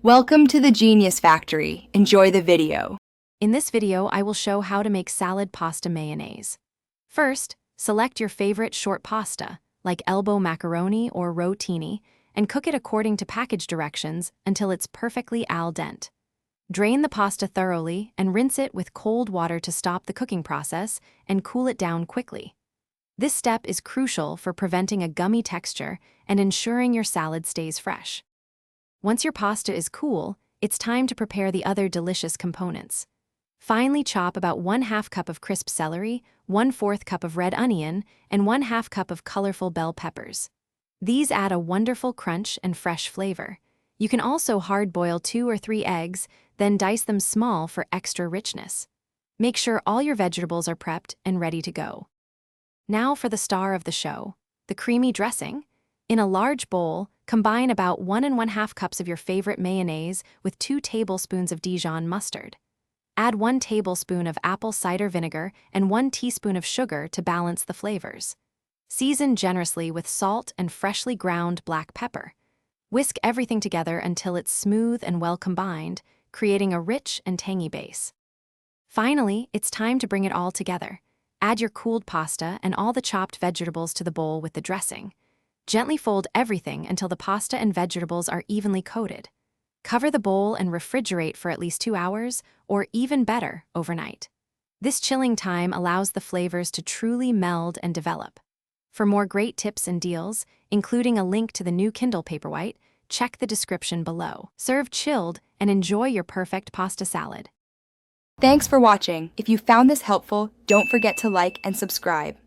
Welcome to the Genius Factory. Enjoy the video. In this video, I will show how to make salad pasta mayonnaise. First, select your favorite short pasta, like elbow macaroni or rotini, and cook it according to package directions until it's perfectly al dente. Drain the pasta thoroughly and rinse it with cold water to stop the cooking process and cool it down quickly. This step is crucial for preventing a gummy texture and ensuring your salad stays fresh. Once your pasta is cool, it's time to prepare the other delicious components. Finely chop about 1/2 cup of crisp celery, 1/4 cup of red onion, and 1/2 cup of colorful bell peppers. These add a wonderful crunch and fresh flavor. You can also hard-boil 2 or 3 eggs, then dice them small for extra richness. Make sure all your vegetables are prepped and ready to go. Now for the star of the show, the creamy dressing. In a large bowl, combine about 1 1/2 cups of your favorite mayonnaise with 2 tablespoons of Dijon mustard. Add 1 tablespoon of apple cider vinegar and 1 teaspoon of sugar to balance the flavors. Season generously with salt and freshly ground black pepper. Whisk everything together until it's smooth and well combined, creating a rich and tangy base. Finally, it's time to bring it all together. Add your cooled pasta and all the chopped vegetables to the bowl with the dressing. Gently fold everything until the pasta and vegetables are evenly coated. Cover the bowl and refrigerate for at least 2 hours, or even better, overnight. This chilling time allows the flavors to truly meld and develop. For more great tips and deals, including a link to the new Kindle Paperwhite, check the description below. Serve chilled and enjoy your perfect pasta salad. Thanks for watching. If you found this helpful, don't forget to like and subscribe.